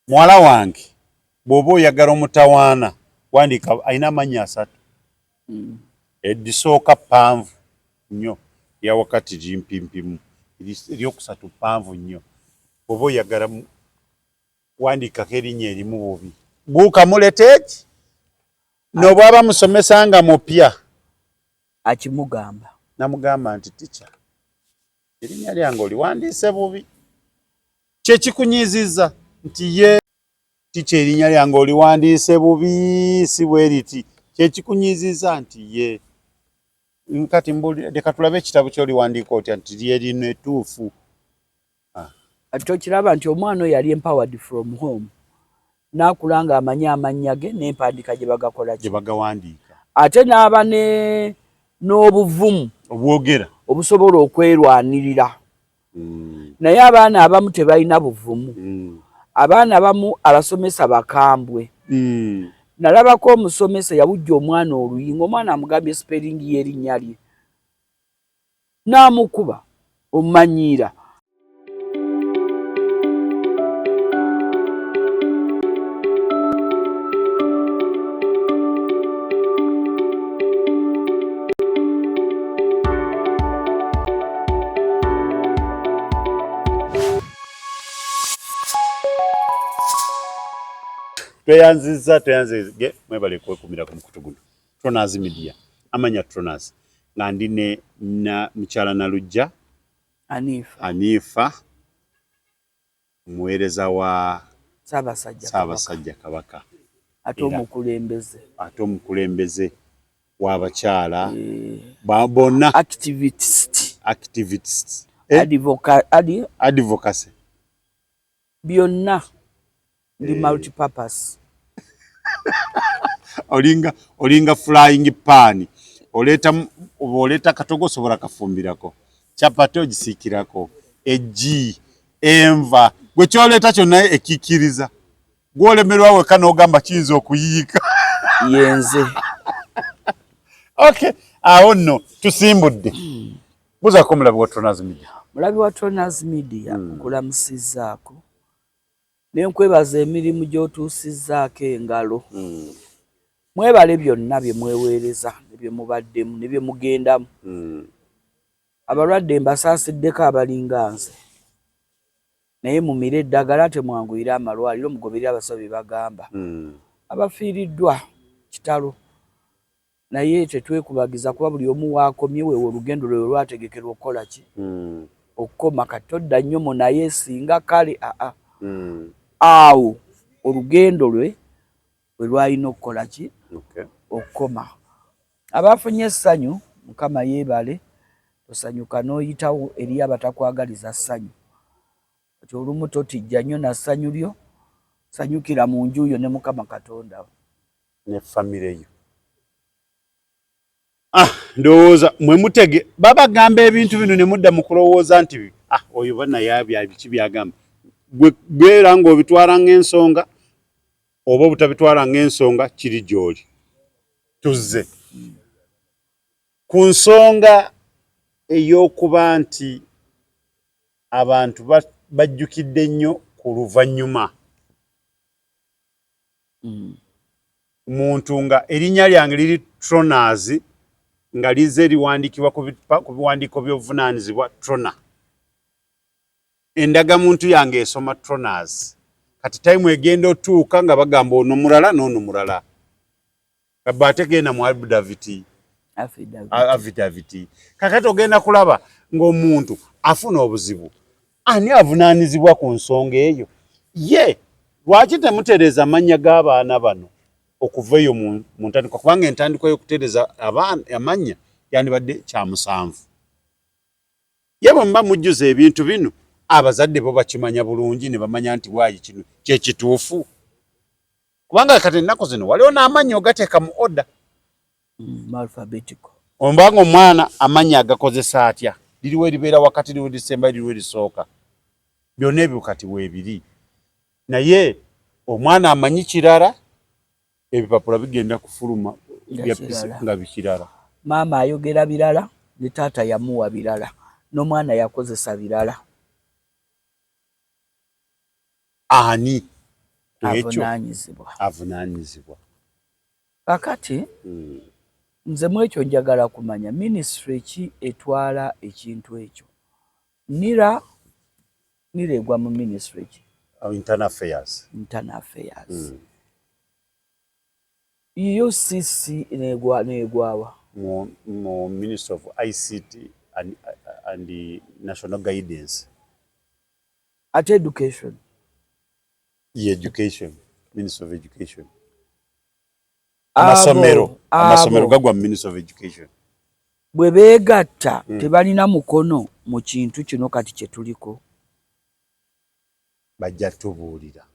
Mwala wange bw'oba oyagala omutawaana wandiika alina amannya 3. Eddisooka ppanvu nnyo, erya wakati limpimpimu, eryokusatu ppanvu nnyo. Bw'oba oyagala wandiikako erinnya erimu bubi. Guuka muleteeki n'obwaba musomesa nga mupya akimugamba. Namugamba nti tica, erinnya lyange oliwandiise bubi. Kyekikunyiizizza nti ye tica erinnya lyange oliwandiise bubi, si bwe riti. Kyekikunyiizizza nti ye kati leka tulabe ekitabo ky'oliwandiika otya nti lye lino ettuufu. Tokiraba nti omwana oyo yali empowered from home, n'akula nga amanya amannya ge n'empandiika gye bagakola gye bagawandiika, ate n'aba n'obuvumu obwogera obusobola okwerwanirira. Naye abaana abamu tebalina buvumu. Abaana abamu abasomesa bakambwe. Nalabako omusomesa yabujja omwana oluyingo, omwana amugambye spelling y'erinnya lye, n'amukuba omumanyiira. Tweyanzizza mwebale kwekumira ku mukutu guno. Tronaz Media, amanya Tronaz, nga ndi na mukyala Nalujja Anifa, muweereza wa Ssaabasajja Kabaka, ate omukulembeze w'abakyala bonna, activists, advocacy, byonna ndi multipurpose. olinga flying pan, oleta katogo osobola kafumbirako, chapati ogisiikirako, eggi, enva, gwe kyoleta kyonna ekikiriza, gwolemerwa weka n'ogamba kiyinza okuyiika. Yenze. Okay, awo nno tusimbudde. Buzaako omulabi wa Tronaz Media. Mulabi wa Tronaz Media nkulamusizzaako. Nenkwebaza emirimu gy'otuusizzaako engalo. Mwebale byonna bye mweweereza, ne bye mubaddemu, ne bye mugendamu. Abalwadde mbasaasideko abalinga nze. Naye mumire eddagala temwanguyira amalwaliro, mugoberere abasawo bagamba. Abafiiriddwa kitalo. Naye tetwekubagiza kuba buli omu waakomye weewe olugendo lwe lwategekerwa okukola ki? Okukoma kati todda nnyo mu naye singa kale awo olugendo lwe lwalina okukola ki? Okukoma. Abafunye essanyu, Mukama yeebale, tosanyuka n'oyitawo eri abatakwagaliza ssanyu. Kati olumu totijja nnyo na ssanyu lyo, sanyukira mu nju yo ne Mukama Katonda ne famire yo. Ndowooza mwe mutege babagamba ebintu bino ne mudda mu kulowooza nti oyo bana yabya biki byagamba. Gwera ng'obitwala ng'ensonga oba obutabitwala ng'ensonga kiri gy'oli. Tuzze ku nsonga ey'okuba nti abantu bajjukidde nnyo ku luvannyuma. Muntu nga erinnya lyange liri Tronaz nga lize liwandiikibwa ku biwandiiko by'obuvunaanyizibwa Trona. Endagamuntu yange esoma Tronaz. Kati time egenda otuuka nga bagamba ono mulala n'ono mulala. Kabate genda mu affidavit. Kakati ogenda kulaba ng'omuntu afuna obuzibu. Ani avunaanyizibwa ku nsonga eyo? Ye, lwaki temutereeza amannya g'abaana bano okuva eyo mu ntandikwa? Kubanga entandikwa y'okutereeza amannya yandibadde kyamusanvu. Ye bwe muba mujjuza ebintu bino, abazadde bo bakimanya bulungi ne bamanya nti waayi kino kye kituufu. Kubanga kati ennaku zino waliwo n'amannya ogateeka mu oda. Alphabetical. Ombanga omwana amannya agakozesa atya? Liriwo eribeera wakati, liriwo erisemba, liriwo erisooka. Byonna ebyo kati weebiri. Naye omwana amanyi kirala, ebipapula bigenda kufuluma nga bikirala. Maama ayogera birala, ne taata yamuwa birala, n'omwana yakozesa birala. Ani avunanyizibwa. Kakati nze mwekyo njagala kumanya ministry ki etwala ekintu ekyo. NIRA egwa mu ministry ki? Internal affairs. UCC negwawa mu Minister of ICT and the National Guidance. At education. Education. Minister of Education. Amasomero gagwa Minister of Education. Bwe beegatta tebalina mukono mu kintu kino kati kye tuliko. Bajja tubuulira.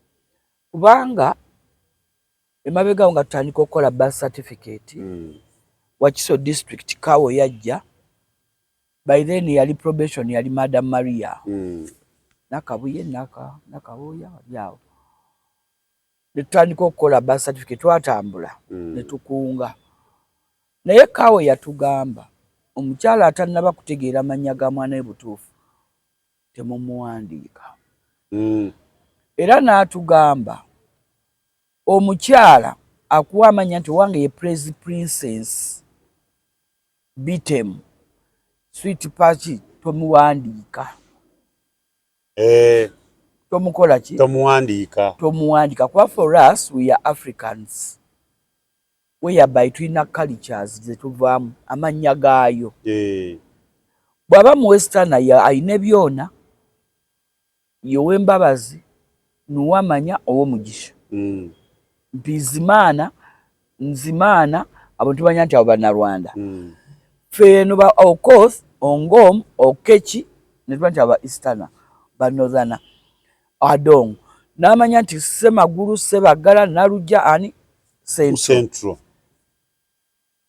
Kubanga emabega nga tutandika okukola birth certificate Wakiso district Kawo yajja. By then yali probation yali Madam Maria. Nakabuye nakawoya yao. Netutandika okukola birth certificate twatambula netukunga. Naye Kawo yatugamba omukyala atannaba kutegeera amannya ga mwana we butuufu temumuwandiika. Era n'atugamba omukyala akuwa amanya nti wange ye Princess Bitem Sweet Patchy tomuwandiika. Tomukola ki? Tomuwandiika. Kwa for us we are Africans. Whereby tulina cultures zetuvaamu amannya gaayo. Bw'aba mu Western ayina byona Yowembabazi nuwamanya ow'omugisha. Bizimana Nzimana abo tubanya nti abo Bannarwanda. Feno ba Okoth Ongom Okechi netubanya nti aba Easterner Northern Adong n'amanya nti Semagulu Sebagala Naluja ani Central.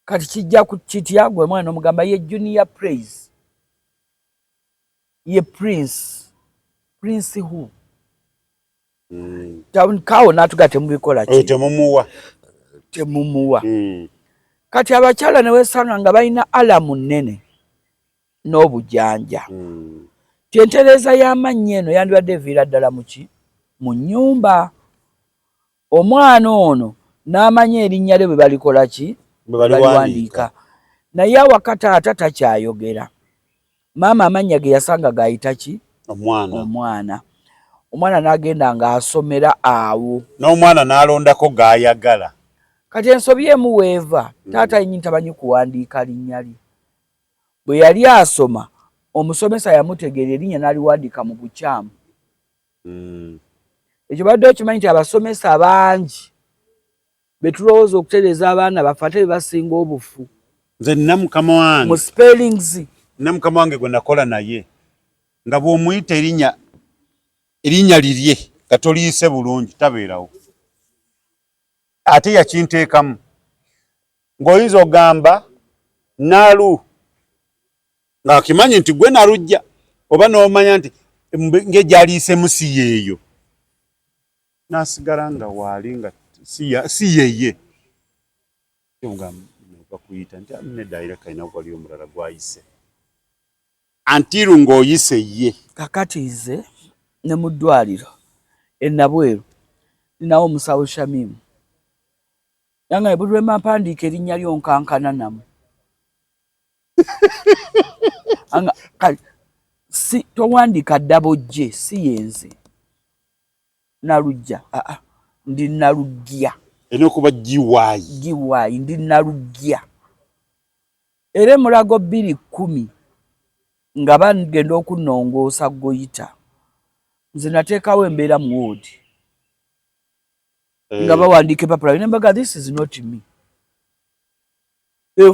Kati kijja ku kitya gwe mwana omugamba ye Junior Praise ye Prince who Town Kawo natugate mubikola ki temumuwa. Kati abakyala ne wesanga nga balina alamu nnene n'obujanja. Entereza y'amannya eno yandibadde eviira ddala muki mu nnyumba. Omwana ono n'amanya erinnya lye bwe balikola ki baliwandiika. Naye awaka taata takyayogera. Maama amannya ge yasanga gayita ki omwana n'agenda ng'asomera awo. N'omwana n'alondako g'ayagala. Kati ensobi emuweeva taata yennyini tamanyi kuwandiika linnya lye. Bwe yali asoma omusomesa yamutegeera erinnya n'aliwandiika mu bukyamu. Ekyo badde okimanyi nti abasomesa bangi betulowooza okutereeza abaana baffe ate bebasinga obufu. Nze nina mukama wange mu spellings. Nina mukama wange gwe nakola naye nga bw'omuyita erinnya lirye nga toliise bulungi tabeerawo. Ate yakinteekamu ng'oyinza ogamba Naalu ng'akimanyi nti gwe Nalujja oba n'omanya nti ng'egyaliisemu si yeeyo. N'asigala nga waali nga si yeye. Bakuyita nti neddaayira kalina wali omulala gwayise. Antiru ng'oyise ye. Kakati nze ne mu ddwaliro Nabweru ninawo omusawo Shamimu. Yanga bwe lwema mpandiika erinnya lyonkankana namu. Si towandiika ddabojje si yenze. Nalujja ndi Nalugya. Eno kuba giwaayi ndi Nalugya. Era Mulago 210 nga bagenda okunnongoosa Goyita. Nze nateekawo embeera mu woodi. Nga bawandiika epapula nembaga this is not me.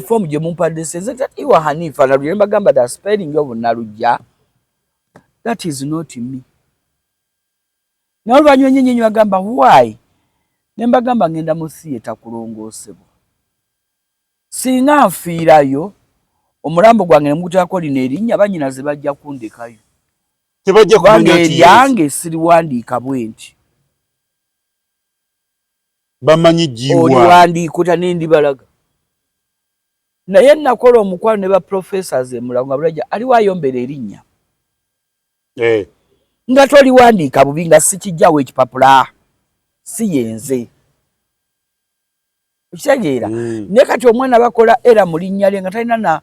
Form gye mumpadde says that you are Hanifa Nalugya. Nembagamba the spelling of Nalugya. That is not me. N'oluvannyuma nnyo bagamba why? Nembagamba ngenda mu theatre kulongoosebwa. Singa nfiirayo omulambo gwange ne mugutaako lino erinnya bannyinaze bajja kundekayo. Tebajja kumanya nti eryange siriwandiika bwe nti. Bamanyi jiwa. Oliwandiika ota n'endibalaga. Naye nakola omukwano ne ba professors Mulago nga bulajja aliwo ayombera erinnya. Nga toliwandiika bubi nga sikijjawo ekipapula. si yenze. Okitegeera ne kati omwana bakola era mu linnya lye nga talina na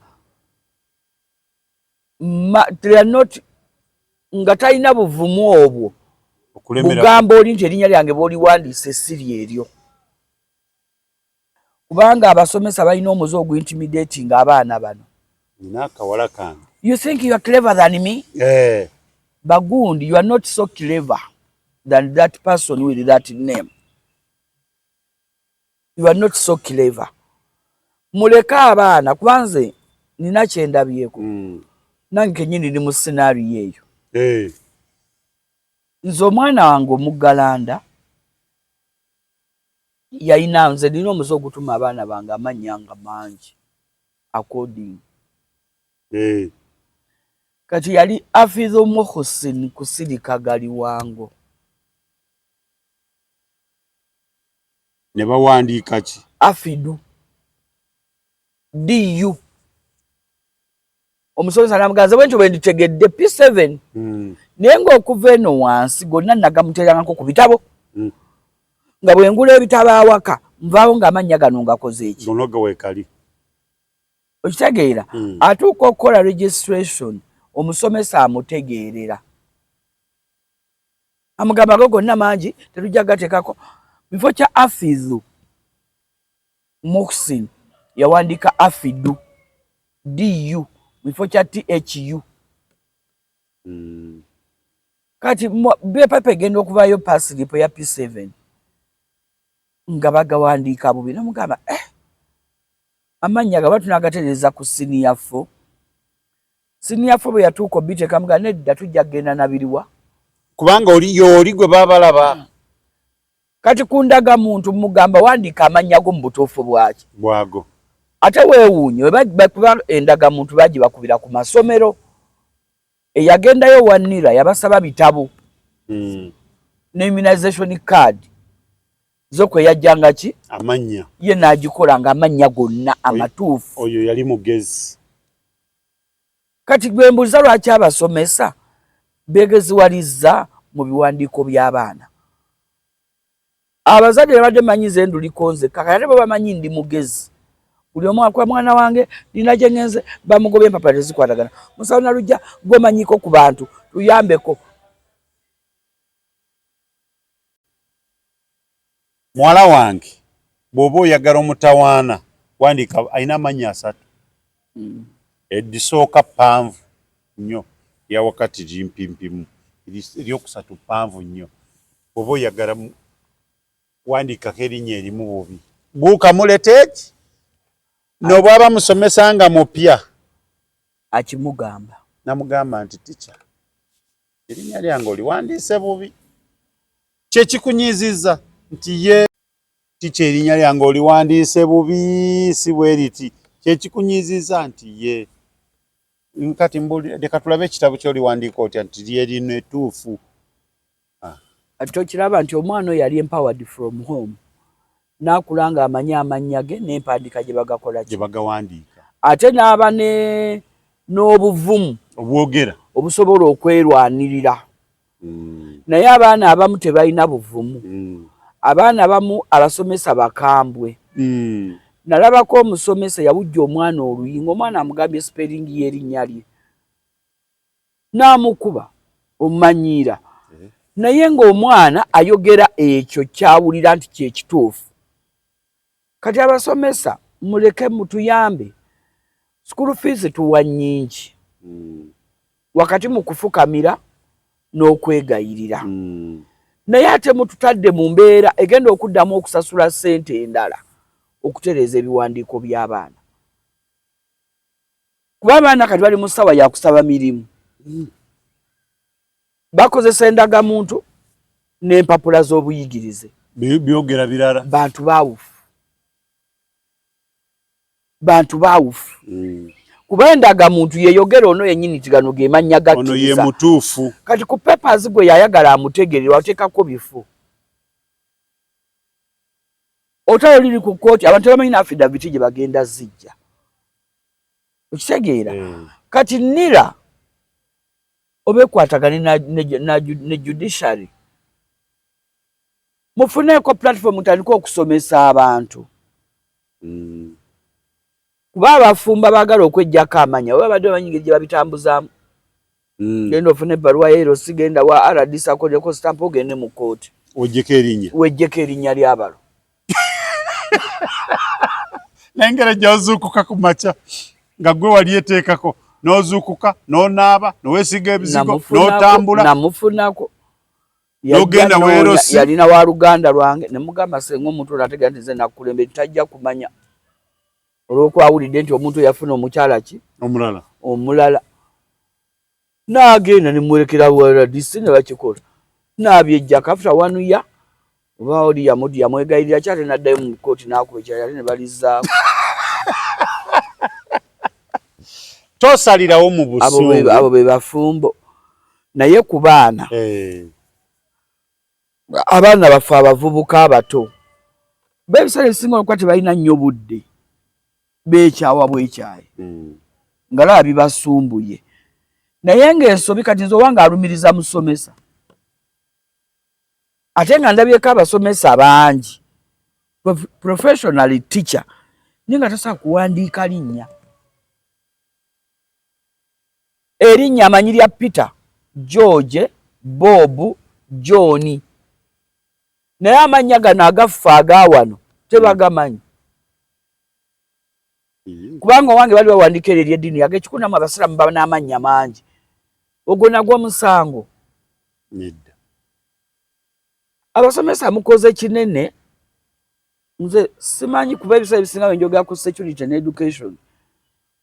nga talina buvumu obwo bugamba oli nti erinnya lyange bw'oliwandiise siri eryo. Kubanga abasomesa balina omuze ogwintimidating abaana bano. You think you are clever than me? Bagundi, you are not so clever than that person with that name. You are not so clever. Muleka abaana kubanze nina kyendabyeko. Nange nyini ndi mu scenario eyo. Nze omwana wange omuggalanda yalina nze nina omuze ogutuma abaana bange amannya nga mangi according. Kati yali Afidhu Muhsin kusirika gali wango. Ne bawandiika ki? Afidhu DU. Omusomesa namuganza bwe nti nditegedde P7. Naye ng'okuva eno wansi gonna nagamuterangako ku bitabo. Nga bwe ngula ebitabo awaka nvaawo ng'amannya gano ngakoze eki. Gonoga weekali. Okitegeera atuuka okukola registration omusomesa amutegeerera. Amugamba go gonna mangi tetujja gateekako. Bifo kya Afidhu Muhsin yawandiika Afidhu DU bifo kya THU. Kati beepape egenda okuvaayo pasilipo ya P7 nga bagawandiika bubi. Namugamba amannya gaba tunagatereeza ku senior 4. Senior 4 bwe yatuuka obiteeka mugamba nedda tujja kgenda nabiriwa. Kubanga oli gwe baabalaba. Kati kundaga muntu mugamba wandiika amannya go mu butuufu bwaki. Bwago. Ate weewuunye bakuba endaga muntu bagibakubira ku masomero. Eyagendayo wannira yabasaba bitabo. Ne immunization card. Zokwe yajjanga ki? Amannya. Ye n'agikola nga amannya gonna amatuufu. Oyo yali mugezi. Kati gwe mbuuza lwaki abasomesa begeziwalizza mu biwandiiko by'abaana. Abazadde babadde manyize nduliko nze kaka ate bwe bamanyi ndi mugezi. Buli omu akwa mwana wange nina gye ngenze bamugobye empapa tezikwatagana. Musawo Nalujja gwe manyiko ku bantu tuyambeko. Mwala wange bw'oba oyagala omutawaana wandiika alina amannya 3. Eddisooka ppanvu nnyo ya wakati limpimpimu eryokusatu ppanvu nnyo. Bw'oba oyagala wandiikako erinnya erimu bubi buuka muleteeki n'obwaba musomesa nga mupya akimugamba. Namugamba nti tica erinnya lyange oliwandiise bubi. Kyekikunyiizizza nti ye tica erinnya lyange oliwandiise bubi si bwe riti. Kyekikunyiizizza nti ye kati leka tulabe ekitabo ky'oliwandiika otya nti lye lino ettuufu. Ate okiraba nti omwana oyo yali empowered from home. N'akulanga amanya amannya ge n'empandiika gye bagakola gye bagawandiika. Ate n'aba n'obuvumu obwogera obusobola okwerwanirira. Naye abaana abamu tebalina buvumu. Abaana abamu abasomesa bakambwe. Nalabako omusomesa yawujja omwana oluyingo omwana amugambye spelling y'erinnya lye. N'amukuba omumanyiira. Naye ng'omwana ayogera ekyo kyawulira nti kyekituufu. Kati abasomesa muleke mutuyambe. School fees tuwa nnyingi. Wakati mu kufukamira n'okwegayirira. Naye ate mututadde mu mbeera egenda okuddamu okusasula ssente endala okutereeza ebiwandiiko by'abaana. Kuba abaana kati bali mu ssawa ya kusaba mirimu. Bakozesa endagamuntu n'empapula z'obuyigirize. Byogera birala. Bantu baawufu. Kuba endagamuntu yeyogera ono yennyini tigano ge mannya gakkiriza. Ono ye mutuufu. Kati ku papers gwe yayagala amutegerera wateekako bifo. Otalo liri ku kkooti abantu bamanyi n'affidaviti gye bagenda zijja. Okitegeera? Kati nira obekwatagane ne judiciary mufuneko platform mutandika okusomesa abantu. Kuba abafumba baagala okwejjako amanya oba badde banyingi gye babitambuzaamu. Genda ofune ebbaluwa yeero sigenda wa RDC akolyeko stamp ogende mu kkooti. Wejjeko erinnya ly'abalo. Nengera gy'ozuukuka ku makya nga gwe wali eteekako n'ozuukuka n'onaaba n'oweesiga ebizigo n'otambula. Namufunako. N'ogenda weerosi. Yalina wa luganda lwange ne mugamba senga omuntu olwo ategera nti nze nakulembe tajja kumanya. Olw'okwawulidde nti omuntu yafuna omukyala ki? Omulala. N'agenda ne muwerekera RDC ne bakikola. N'abyejjako after 1 year oba oli yamwegayirira kyate n'addayo mu kkooti n'akuba ekirala yali ne balizzaako. Tosalirawo mu busungu. Abo be bafumbo. Naye ku baana. Abaana bafe abavubuka abato. B'ebisale ebisinga olwokuba tebalina nnyo budde. Beekyawa bwekyaye. Nga bibasumbuye. Naye ng'ensobi kati nze owanga alumiriza musomesa. Ate nga ndabyeko abasomesa bangi. Professional teacher. Naye nga tasobola kuwandiika linnya. Erinnya amanyi lya Peter, George, Bob, John. Naye amannya gano agaffe agawano tebagamanyi. Kubanga owange bali bawandiika eryo ery'eddiini ag'ekikunamu abasiraamu baba n'amannya mangi. Ogwo nagwo musango. Nedda. Abasomesa mukoze kinene. Nze simanyi kuba ebisale ebisinga njogera ku security and education.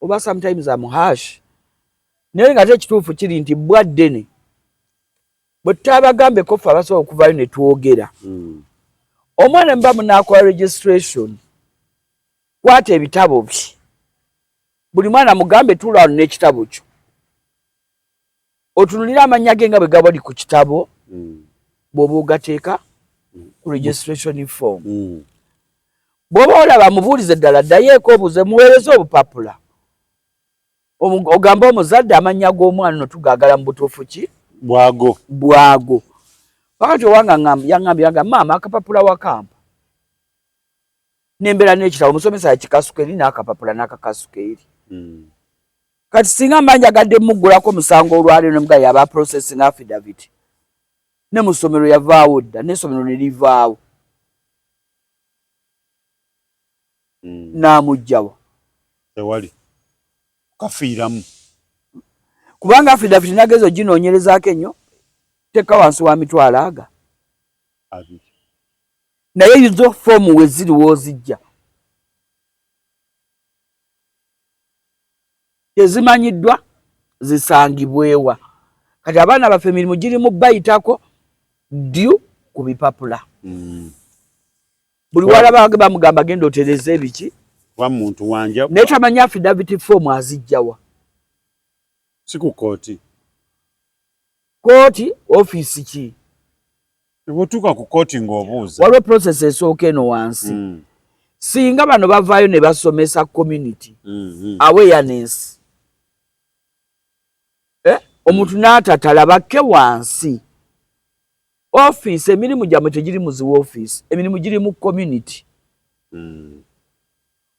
Oba sometimes I'm harsh. Naye nga tekituufu kiri nti bwaddene. Bwe tutabagambeko ffe abasobola okuvaayo ne twogera. Omwana mba munaakola registration. Kwata ebitabo bye. Buli mwana mugambe tuula wano n'ekitabo kyo. Otunulira amannya ge nga bwe gaba ku kitabo. Bw'oba ogateeka ku registration form. Bw'oba olaba mubuulize ddala ddayeeko obuuze muweereze obupapula. Ogamba omuzadde amannya g'omwana no tugaagala mu butuufu ki? Bwago. Wakati owanga yangambye maama akapapula wakampa. N'embeera n'ekitabo omusomesa yakikasuka eri n'akapapula n'akakasuka eri. Kati singa mba njagadde muggulako omusango olwaleero ne mugaye aba processing affidavit. Ne mu ssomero yavaawo dda n'essomero ne livaawo. N'amugjawa. Tewali. Kafiiramu. Kubanga affidavit nagezi oginoonyerezaako ennyo teka wansi wa mitwalo aga. Naye izo foomu we ziri w'ozijja. Tezimanyiddwa zisangibwewa. Kati abaana baffe emirimu girimu bayitako ddu ku bipapula. Buli walaba bamugamba genda otereze ebiki. Wa muntu wanja. Naye tamanya affidavit form azijjawa. Si ku kooti. Kooti ofiisi ki? Bw'otuuka ku kooti ng'obuuza. Waliwo process esooka eno wansi. Singa bano bavaayo ne basomesa community. Awareness. Omuntu n'atatala bakke wansi. Office emirimu gyamwe tegiri muziwa office. Emirimu giri mu community.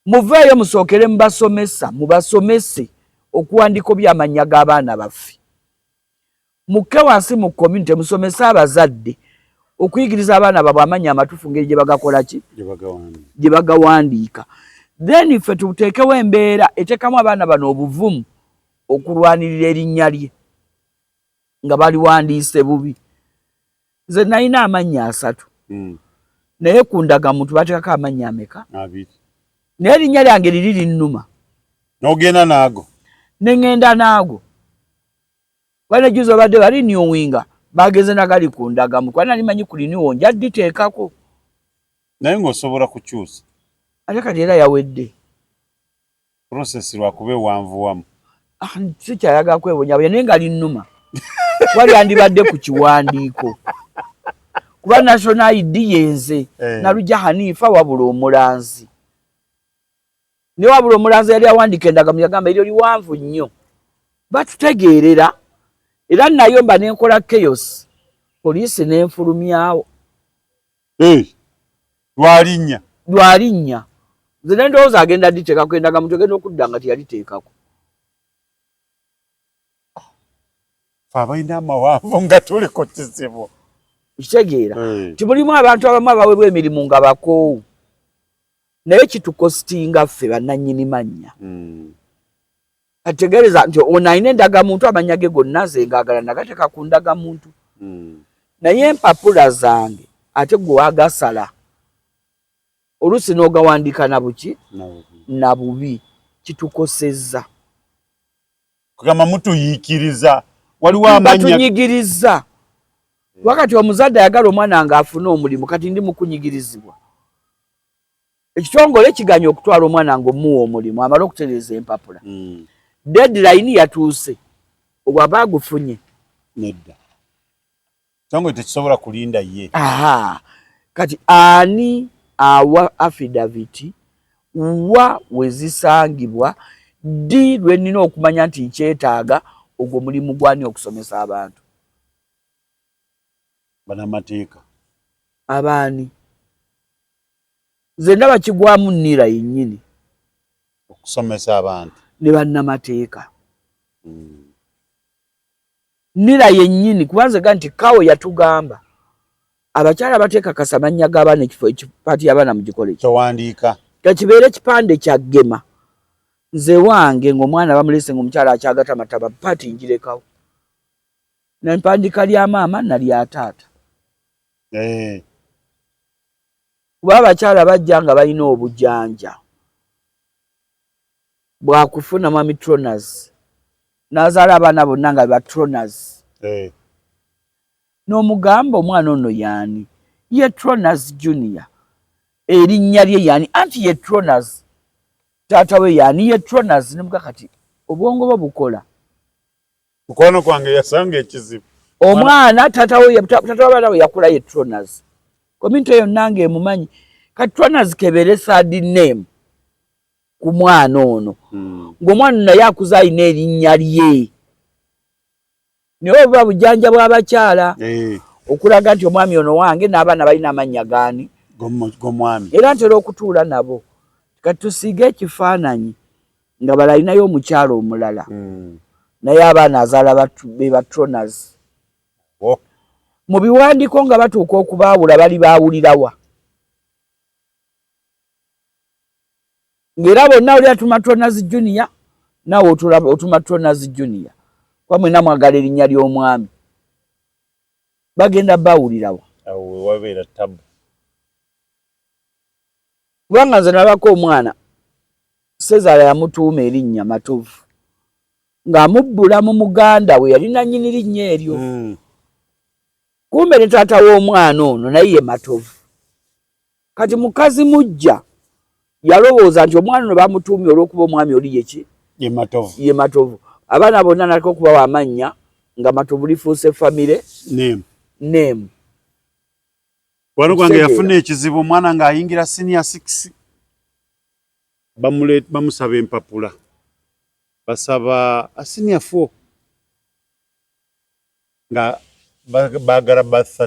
Muveeyo musookere mubasomesa, mubasomese okuwandika by'amannya g'abaana baffe. Mukke wansi mu community musomesa abazadde okuyigiriza abaana baabwe amannya amatuufu ngeri gye bagakola ki? Gye bagawandiika. Then iffe tuteekewo embeera eteekamu abaana bano obuvumu okulwanirira erinnya lye nga baliwandiise bubi. Nze nalina amannya 3. Naye ku ndagamuntu bateekako amannya ameka? 2. Naye erinnya lyange liri linnuma. N'ogenda naago? Ne ŋŋenda naago. Wali juzo badde bali renewinga bageze nagali ku ndagamu. Kwani alimanyi ku renew nja diteekako. Naye ng'osobola kukyusa. Ate kati era yawedde. Process lwakube wanvuwamu. Sikyayaga kwebonyabonya naye nga linnuma. Wali andibadde ku kiwandiiko. Kuba national ID yenze Nalujja Hanifa wabula omulanzi. Ne wabula omulanzi yali awandika endagamu yagamba eryo liwanvu nnyo. Batutegeerera. Era nayo mba nenkola chaos. Poliisi n'enfulumyawo. lwalinnya nze ne ndowooza agenda diteekako endagamuntu egenda okudda nga teyaliteekako. Fe abalina amawanvu nga tuliko kizibu. Kitegeera nti mulimu abantu abamu abaweebwa emirimu nga bakoowu naye kitukositinga ffe bannannyini mannya. Ategeereza nti ono alina endagamuntu amanya ge gonna ze ngaagala nagateeka ku ndagamuntu. Naye empapula zange ate gwe wagasala oluusi n'ogawandiika na buki na bubi kitukosezza. Kugamba mutuyiikiriza waliwo amanya batunyigiriza. Wakati omuzadde ayagala omwana nga afune omulimu kati ndi mukunyigirizibwa. Ekitongole kiganya okutwala omwana nga omuwa omulimu amala okutereeza empapula. Deadline yatuuse obw'aba agufunye nedda. Ekitongole tekisobola kulinda ye. Kati ani awa affidavit wa wezisangibwa ddi lwe nnina okumanya nti nkyetaaga ogwo mulimu gwani okusomesa abantu. Bannamateeka abaani nze ndaba kigwamu nnira yennyini okusomesa abantu ne bannamateeka. Nnira yennyini kubanze ga nti kawo yatugamba abakyala bateeka kasamanya g'abaana ekifo ekipaati y'abaana mu gikole kyowandiika kakibeere ekipande kya Gema. Nze wange ng'omwana bamulese ng'omukyala akyagatamata paati njirekawo n'empandiika lya maama na lya taata. Kuba abakyala bajja nga balina obujanja bwakufuna mami Troners n'azaala abaana bonna nga Troners. N'omugamba omwana ono yaani ye Troners Junior erinnya lye yaani anti ye Troners taata we yaani ye Troners ne kati obwongo bwo bukola. Mukwano kwange yasanga ekizibu. Omwana taata w'abaana we yakula ye Troners. Komite yonna ng'emumanyi kati Troners kebere third name ku mwana ono. Ng'omwana naye akuza alina erinnya lye. Naye obuba bujanja bw'abakyala okulaga nti omwami ono wange n'abaana balina amannya gaani g'omwami. Era ntera okutuula nabo kati tusiige ekifaananyi nga balalinayo omukyala omulala naye abaana azaala be Troners. Mu biwandiiko nga batuuka okubaawula bali baawulirawa. Ng'era bonna oli atuma Troners Junior naawe otuma Troners Junior. Kwa mwena mwagala erinnya ly'omwami. Bagenda baawulirawa. Awo wabeera tabu. Kubanga nze nalabako omwana Sezaala yamutuuma erinnya Matovu ng'amubbula mu muganda we yalina nnyini linnya eryo. Kumbe ne taata w'omwana ono naye ye Matovu. Kati mukazi mujja yalowooza nti omwana ono bamutuumye olw'okuba omwami oli yeki ye Matovu. Abaana bonna naliko okubawa amannya nga Matovu lifuuse famire name. Wano gwange yafuna ekizibu omwana ng'ayingira senior 6 bamusaba empapula basaba senior 4 nga bagala birth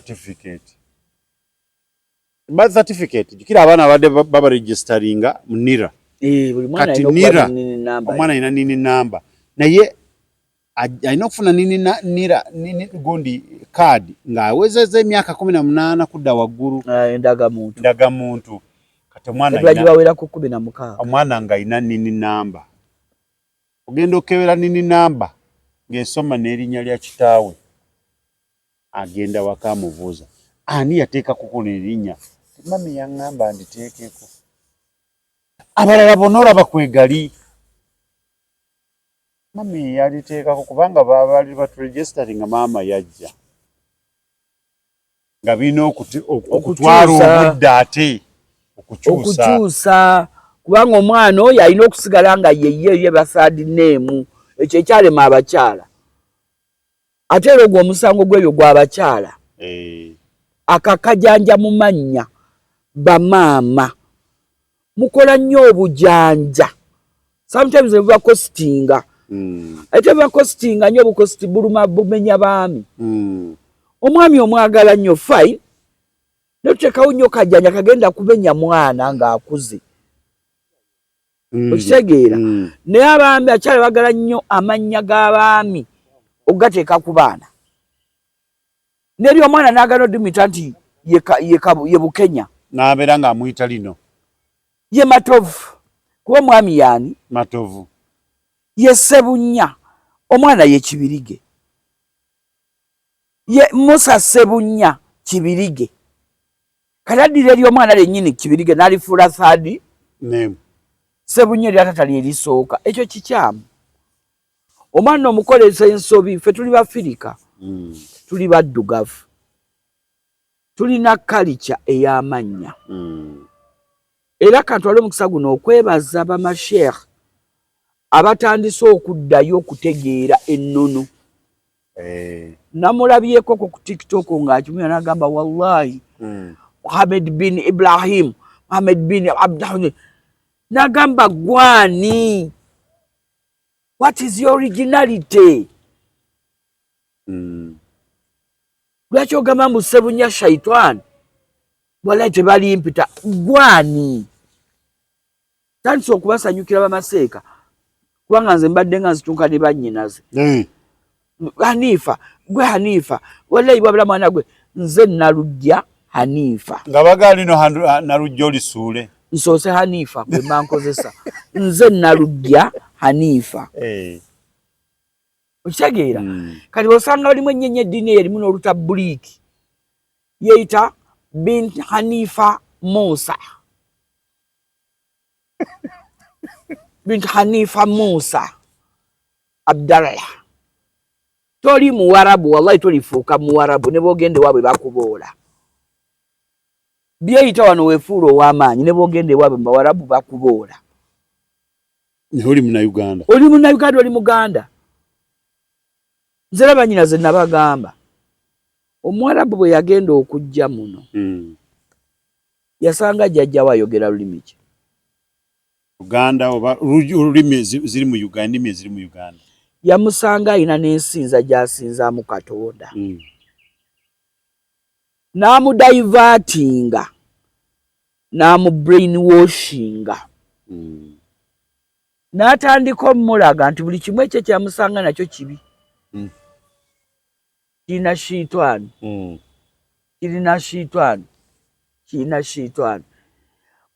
certificate jukira abaana abadde babaregisteringa mu NIRA. Kati NIRA omwana alina nini namba naye alina okufuna NIRA gundi card ng'awezezza emyaka 18 kudda waggulu. Endagamuntu kati omwana ng'alina nini namba ogenda okebera nini namba ng'esoma n'erinnya lya kitaawe agenda waka amubuuza ani yateeka kukola erinnya mami yaŋŋamba nditeekeko. Abalala bonna olaba kwegali mami yaliteekako kubanga baali baturegisteringa maama yajja nga birina okutwala obudde ate okukyusa kubanga omwana oyo alina okusigala nga ye bathird name. Ekyo ekyalema abakyala ate era ogwo omusango gw'ebyo gw'abakyala akakajanja mu mannya bamaama mukola nnyo obujanja sometimes bubakositinga ate bubakositinga nnyo obukositi buluma bumenya baami. Omwami omwagala nnyo fine Notekawo nnyo kajjanja kagenda kubenya mwana ng'akuze. Okitegeera. Naye abaami akyali bagala nnyo amannya g'abaami ogateeka ku baana. Neri omwana n'agala odimita nti ye Bukenya. N'abeera ng'amuyita lino. Ye Matovu. Kuba omwami yaani? Matovu. Ye Ssebunya. Omwana ye Kibirige. Ye Musa Ssebunya Kibirige. Kati addira eri omwana lennyini Kibirige n'alifuula third name. Ssebunya eri atatali erisooka. Ekyo kikyamu. Omwana omukolesa ensobi, ffe tuli Bafirika. Tuli baddugavu. Tulina kalica ey'amannya. Era kantwale omukisa guno okwebaza bamasheekh abatandise okuddayo okutegeera ennono. Namulabyeko ku TikTok ng'akimanya n'agamba wallahi Mohammed bin Ibrahim, Mohammed bin Abdullah. N'agamba gwani? What is your originality? Lwaki ogamba mbu Ssebunya Shaitan? Wallahi tebali mpita. Gwani? Tandise okubasanyukira bamaseeka. Kubanga nze mbadde nga nzituuka ne bannyinaze. Hanifa, gwe Hanifa. Wallahi bwabula mwana gwe. Nze Nalujja Hanifa. Nga bagali no Nalujja olisuule. Nsoose Hanifa gwe mankozesa. Nze Nalujja Hanifa. Okitegeera? Kati osanga walimu ennyenye eddiini erimu n'olutabuliiki. Yeeyita Bint Hanifa Musa. Bint Hanifa Musa Abdallah. Toli Muwarabu, wallahi tolifuuka Muwarabu ne bw'ogende waabwe bakuboola. Byeyita wano weefuula ow'amaanyi ne bw'ogende waabwe Bawarabu bakuboola. Oli Munnayuganda. Oli Munnayuganda, oli Muganda. Nze laba nnyinaze nabagamba. Omuwarabu bwe yagenda okujja muno. Yasanga jjajjawo ayogera lulimi ki? Uganda oba olulimi ziri mu Uganda, ennimi eziri mu Uganda. Yamusanga ayina n'ensinza gy'asinzaamu Katonda. N'amudaivatinga. N'amubrainwashinga. N'atandika omulaga nti buli kimu ekyo kyamusanga nakyo kibi. Kirina shiitwani. Kirina shiitwani. Kirina shiitwani.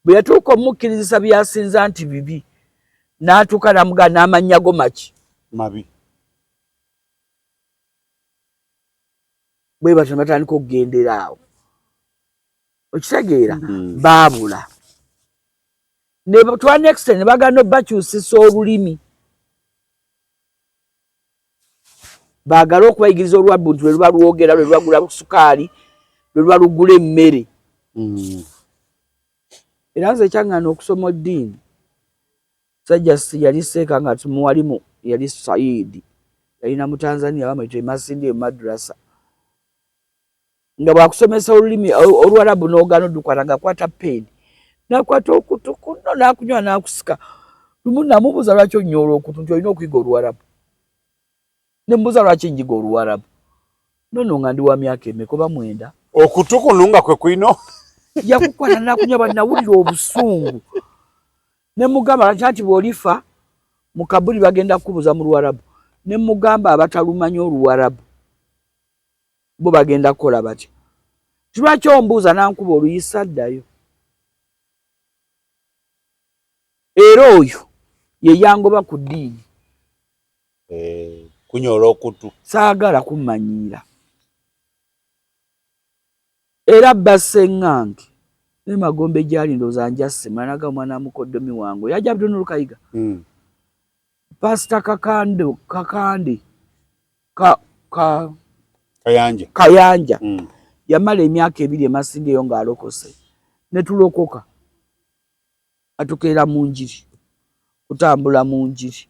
Bwe yatuuka omukkirizisa byasinza nti bibi, n'atuuka n'amugaa n'amannya go maki? Mabi. Bwe batyo batandika okugendera awo. Okitegeera? Baabula. Ne twa next ne bagano bakyusisa olulimi. Baagala okubayigiriza olwabbu nti lwe luba lwogera, lwe luba lugula sukaali, lwe luba lugula emmere. Era nze kyaŋŋana okusoma eddiini. Sajja yali seeka nga tumuwalimu yali Saidi. Yalina mu Tanzania bamuyita Masindi Madrasa. Nga bwakusomesa olulimi Oluwarabu n'ogaana oddukwata ng'akwata peeni. N'akwata okutu kuno n'akunywa n'akusika. Lumu namubuuza lwaki onnyola okutu nti olina okuyiga Oluwarabu. Ne mbuuza lwaki njiga Oluwarabu. Nono nga ndi wa myaka emeka oba 9. Okutu kuno nga kwe kwino. Yakukwata n'akunywa bannawulira obusungu. Ne mugamba nti bw'olifa mu kabuli bagenda kukubuuza mu Luwarabu. Ne mugamba abatalumanyi Oluwarabu bo bagenda kukola batya. Lwaki ombuuza n'ankuba oluyisa addayo. Era oyo ye yangoba ku ddiini. Kunyola okutu. Saagala kummanyiira. Era basseŋŋange ne Magombe gyali ndowooza njasse managa omwana amukoddomi wange yajja Abdul Rukayiga. Pastor Kakande Kayanja. Yamala emyaka 2 Masindi eyo ng'alokose. Ne tulokoka. Atukeera mu njiri. Kutambula mu njiri.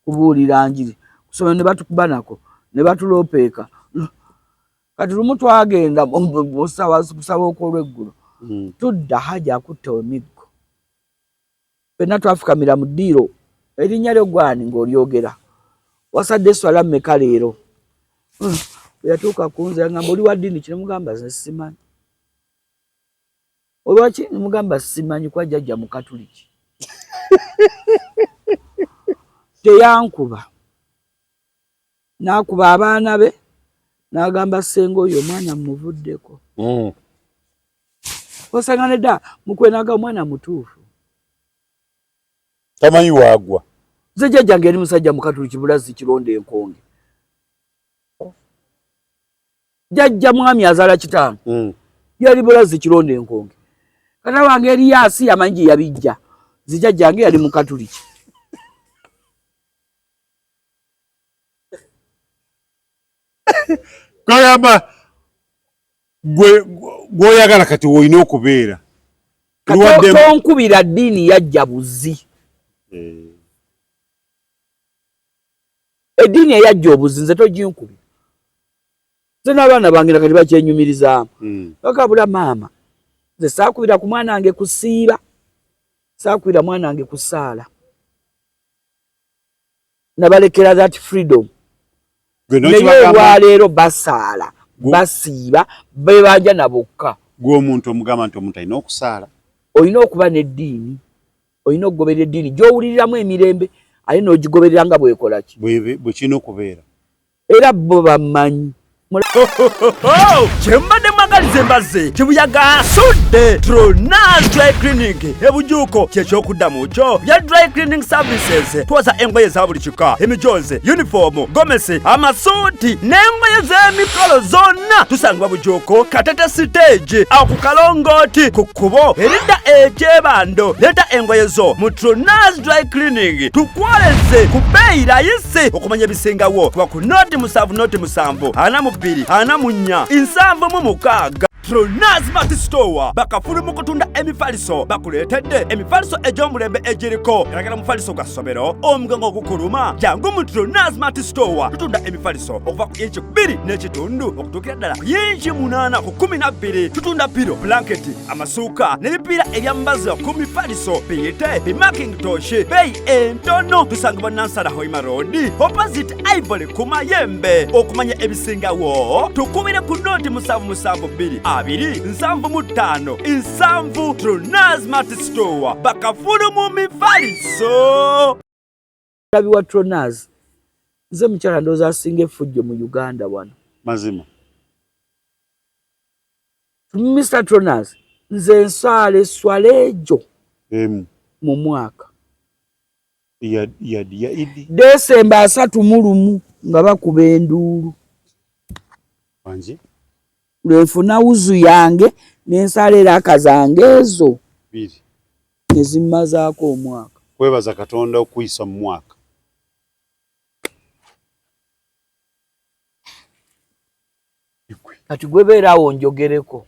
Kubuulira njiri. Kusoma ne batukuba nako. Ne batulopeeka. Kati lumu twagenda busaba okw'olweggulo. Tudda Hajja akutta emiggo. Ffenna twafukamira mu ddiiro. Erinnya lyo gwani ng'olyogera. Wasadde swala mmeka leero. Yatuuka kunze ngamba oli wa ddiini kino mugamba nze simanyi. Olwaki mugamba simanyi kwa jjajja mu Katuliki. Teyankuba. N'akuba abaana be n'agamba ssenga oyo omwana mmuvuddeko. Osangane dda mukwenaga omwana mutuufu. Tamanyi waagwa. Nze jjajjange yali musajja mu Katuliki Bulazi Kironda Enkonge. Jjajja mwami azaala kitange. Yali Bulazi Kironda Enkonge. Kata wange Eriyaasi amanyi gye yabijja. Nze jjajjange yali mu Katuliki. Kagamba gwoyagala kati woyina okubeera. Tonkubira ddiini yajja buzi. Eddiini eyajja obuzi nze toginkubira. Nze n'abaana bange nakati bakyenyumirizaamu. Bakabula maama. Nze saakubira ku mwana wange kusiiba. Saakubira mwana wange kusaala. Nabalekera that freedom. Naye olwaleero basaala. Basiiba bebanja na bokka. Gwe omuntu omugamba nti omuntu alina okusaala. Olina okuba n'eddiini. Olina okugoberera eddiini gy'owuliriramu emirembe aye n'ogigoberera nga bw'ekola ki. Bwe kirina okubeera. Era bo bamanyi. Chembade mwagalize mbaze kibuyaga asudde Tronaz Dry Cleaning ebujuko kyekyokudamu kyo bya dry cleaning services twoza engoye za buli kika emijoze uniform gomesi amasuuti n'engoye z'emikolo zonna tusangibwa bujuko Katete stage awo ku Kalongoti ku kkubo eridda ekyebando leta engoye zo mu Tronaz Dry Cleaning tukwoleze ku bbeeyi layisi okumanya ebisingawo kuba ku noti musanvu ana mu bbiri ana mu nnya insanvu mu mukaaga. Tronaz Mart Store bakafulu mu kutunda emifaliso bakuleetedde emifaliso egy'omulembe egiriko eragala mufaliso gwa ssomero omugango ogukuluma jangu mu Tronaz Mart Store tutunda emifaliso okuva ku inchi 2 n'ekitundu okutuukira ddala ku inchi 8 ku 12 tutunda piro blanketi amasuuka n'ebipiira ebyambaza ku mifaliso biyite bimakintosh beeyi entono tusangibwa Nansana Hoima Road opposite Ivory ku Mayembe okumanya ebisingawo tukubire ku noti 772 275 Tronaz Mart Store bakafulu mu mifaliso. Labi wa Tronaz nze mukyala ndowooza asinga effujjo mu Uganda wano. Mazima. Mr. Tronaz nze nsaale swalejo mu mwaka. Ya Desemba 31 nga bakuba enduulu. Wanji? Lwenfuna wuzu yange n'ensalera akazange ezo. Biri. Nezimazaako omwaka. Kwebaza Katonda okuyisa mu mwaka. Kati gwebeeraawo njogereko.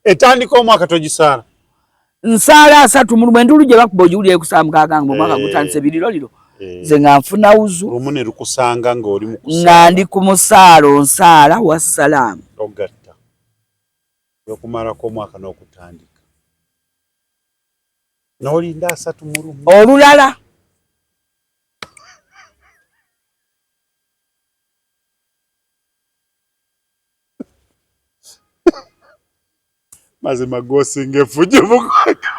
Etandika omwaka togisaala. Nsaala 30 enduulu gye bakuba ogiwulira ekusaamukaaga mu mwaka gutandise biriroliro. Nze nga nfuna wuzu. Lumune lukusanga ng'oli mu kusaala. Nga ndi ku musaalo nsaala wassalaamu. Ogatta. Okumalako omwaka n'okutandika. N'olinda 30. Olulala. Mazima gwosinga effujjo mu mwaka.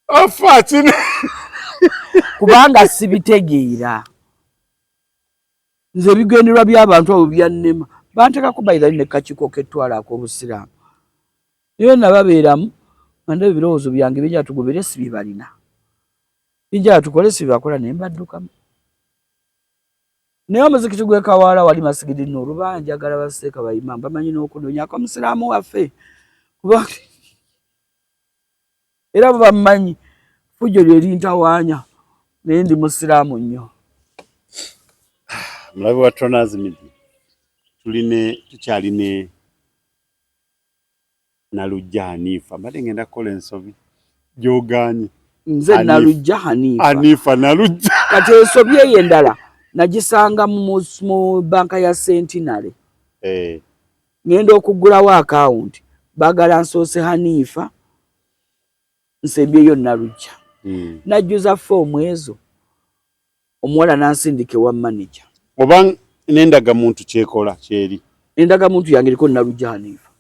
Afatine. Kubanga sibitegeera. Nze bigenderwa by'abantu abo byannema. Bantekako bayira ne kachiko ketwala ak'obusiraamu. Iyo nababeeramu nga ndaba ebirowoozo byange bijja tugobere si bibalina. Bijja tukole si bakola ne mbaddukamu. Naye omuzikiti gwe Kawaala wali Masigidi Nuuru njagala baseeka bayimba bamanyi n'okunonyako omusiraamu waffe. Kuba era bamanyi fujjo lyerintawaanya naye ndi musiraamu nnyo. Mulabi wa Tronaz Media tukyaline Nalujja Hanifa mbadde ngenda kukola ensobi gy'ogaanye. Nze Nalujja Hanifa. Hanifa Nalujja. Kati ensobi eyo endala nagisanga mu banka ya Centenary. Ngenda okugulawo akawunti baagala nsoose Hanifa nsembyeyo Nalujja. Najjuza foomu ezo omuwala nansindika ewa manager. Oba Nendaga muntu kyekola kyeri. Endaga muntu yange liko Nalujja Hanifa.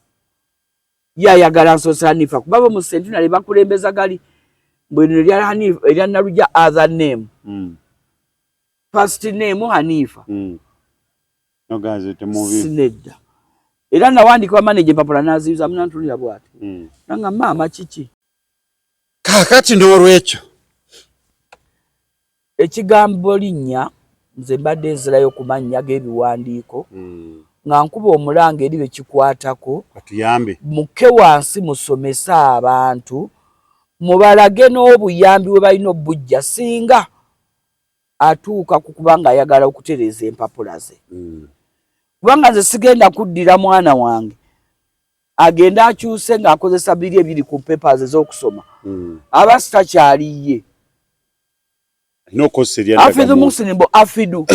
Yayagala Nsosa Hanifa kuba mu Centenary bakulembeza gali bwino erya Hanifa erya Nalujja other name. First name Hanifa. Nogaze temuvi. Sinedda. Era nawandika manager papula naziuza mnantulira bwati. Nanga mama chichi. Kakati n'olwekyo. Ekigambo linnya nze mbadde nzirayo kumanya g'ebiwandiiko. Nga nkuba omulanga eri bekikwatako. Katuyambe. Muke wansi musomesa abantu. Mubalage n'obuyambi bwe balina obujja singa atuuka ku kubanga ayagala okutereeza empapula ze. Kubanga nze sigenda kuddira mwana wange agenda akyuse ng'akozesa biri ebiri ku papers ez'okusoma. Aba sitakyaliye. Afidu musinimbo afidu.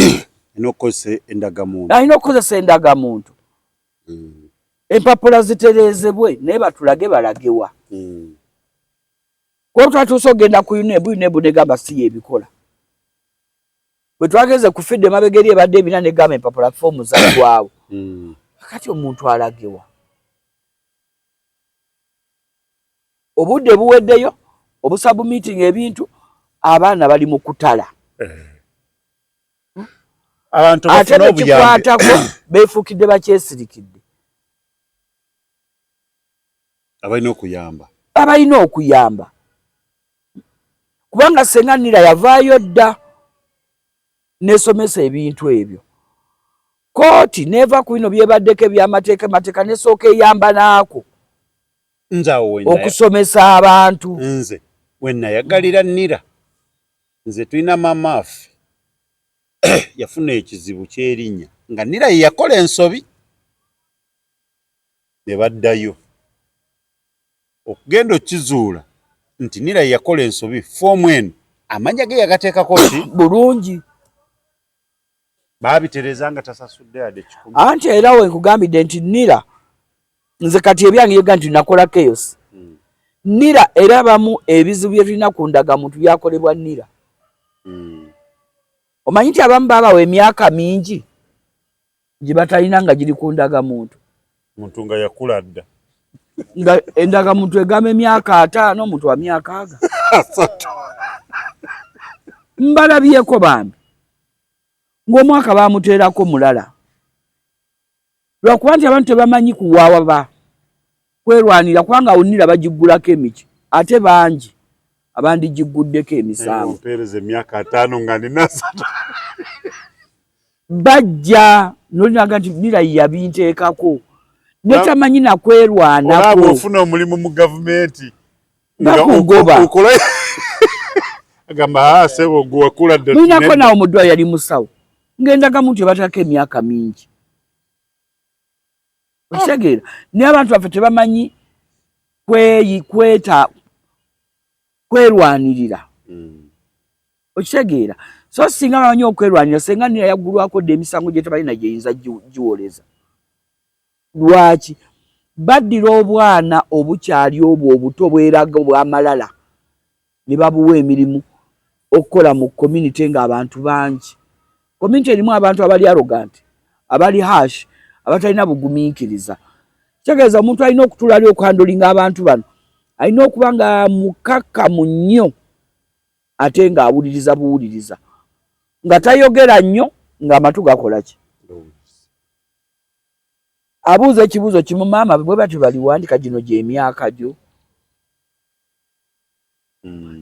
Inokose endagamuntu. Alina okukozesa endagamuntu. Empapula zitereezebwe naye batulage balagewa. Kuba twatuuse ogenda ku UNEB negamba si y'ebikola. Bwe twageze ku fidde mabegeri ebadde ebina negamba empapula foomu zaggwawo. Kati omuntu alagewa. Obudde buweddeyo obusabu meeting ebintu abaana bali mu kutala. Abantu bafuna obuyambi. Beefukidde bakyesirikidde. Abalina okuyamba. Abalina okuyamba. Kubanga senga Nira yavaayo dda nesomesa ebintu ebyo. Kooti neva ku bino byebaddeko ebyamateeka nesooka eyamba naako. Okusomesa abantu. Nze wenna yagalira Nira. Nze tulina maama affe. Yafuna ekizibu kyerinnya nga Nira ye yakola ensobi. Ne baddayo okugenda okizuula nti Nira ye yakola ensobi foomu eno amanya ge yagateekako ki bulungi. Baabitereza nga tasasudde yadde 10. Anti era we nkugambidde nti Nira nze kati ebyange yega nti nakola chaos. Nira erabamu ebizibu bye tulina ku ndagamuntu byakolebwa Nira. Omanyi nti abamu babawa emyaka mingi gye batalina nga giri ku ndagamuntu. Muntu nga yakula dda. Nga endagamuntu egamba emyaka 5 omuntu wa myaka 4. Mbalabyeko bambi. Ng'omwaka baamuteerako mulala. Lwakuba nti abantu tebamanyi kuwaawa ba kwerwanira kubanga Nira bagiggulako emiki ate bangi abandigiggudeko emisango. Mpereze emyaka 5 nga nina 3. Bajja nolinaga nti Nira yabinteekako netamanyi nakwerwanako. Olaba ofuna omulimu mu gavumenti bakugoba okola agamba sebo gwe kula dde. Ninako nawo mudwa yali musawo ngendaga muntu bataka emyaka mingi. Okitegera ne abantu baffe tebamanyi kwerwanirira. Okitegera so singa bamanyi okwerwanira senga Nira yaggulwako dde emisango gye tebalina gyeyinza giwoleza. Lwaki baddira obwana obukyali obwo obuto bweraga obw'amalala ne babuwa emirimu okukola mu community ng'abantu bangi. Community erimu abantu abali arrogant, abali harsh, abatalina bugumiikiriza. Kitegeeza omuntu alina okutulali okuhandolinga abantu bano alina okuba nga mukakkamu nnyo ate ng'awuliriza buwuliriza nga tayogera nnyo ng'amatu gakola ki. Abuuza ekibuuzo kimu maama bwe bati baliwandika gino gy'emyaka gyo.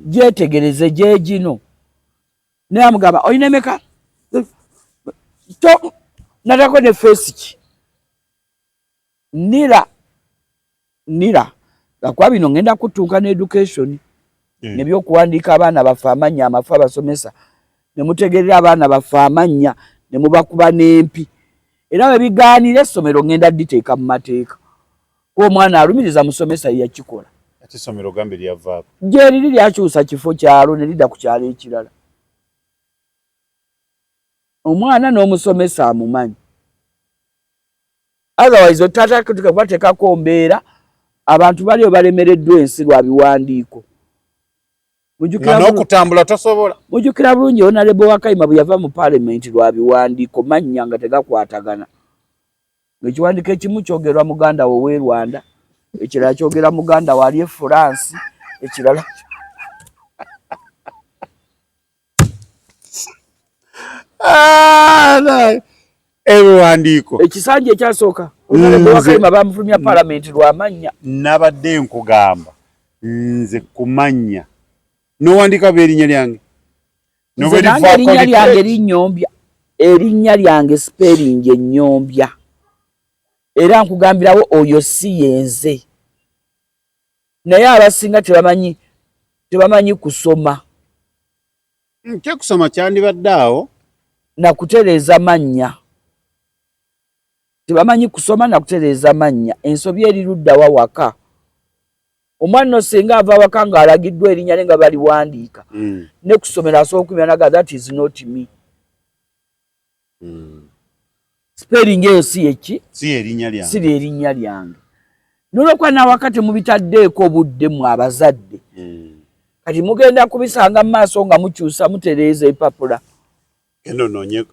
Gyetegereze gye gino. Naye amugamba olina emeka? Natako ne face ki. Nira gakuba bino ngenda kutuuka ne education nebyokuwandiika abaana baffe amannya amafu abasomesa ne mutegerera abaana baffe amannya ne mubakuba n'empi. Era we bigaanira essomero ngenda diteeka mu mateeka. Ko omwana alumiriza musomesa yakikola. Ati essomero gambe lyavaako. Gye liri lyakyusa kifo kyalo ne lidda ku kyalo ekirala. Omwana n'omusomesa amumanyi. Otherwise otata kubateekako mbeera abantu baliyo balemereddwa ensi lwa biwandiiko. n'okutambula tosobola. Mujjukira bulungi Honorable Wakayima bwe yava mu Parliament lwa biwandiiko mannya nga tegakwatagana. Ekiwandiiko ekimu kyogerwa muganda wo w'e Rwanda, ekirala kyogera muganda wali e France, ekirala ebiwandiiko. Ekisanja ekyasooka Honorable Wakayima bamufulumya Parliament lwa mannya. Nabadde nkugamba nze kumanya n'owandiika b'erinnya lyange. Erinnya lyange linnyombya. Erinnya lyange spelling ennyombya. Era nkugambirawo oyo si yenze. Naye abasinga tebamanyi kusoma. Kusoma kyandibadde awo. Na kutereeza mannya. Tebamanyi kusoma na kutereeza mannya. Ensobi eri ludda wa waka. Omwana singa ava waka ng'alagiddwa erinnya ne nga baliwandiika. Ne kusomera asobola okumanya naga that is not me. Spelling eyo si eki? Si erinnya lyange. Si erinnya lyange. N'olwekuba n'awakati mubitaddeeko obudde mu abazadde. Kati mugenda kubisanga mu maaso nga mukyusa mutereeza empapula. Eno noonye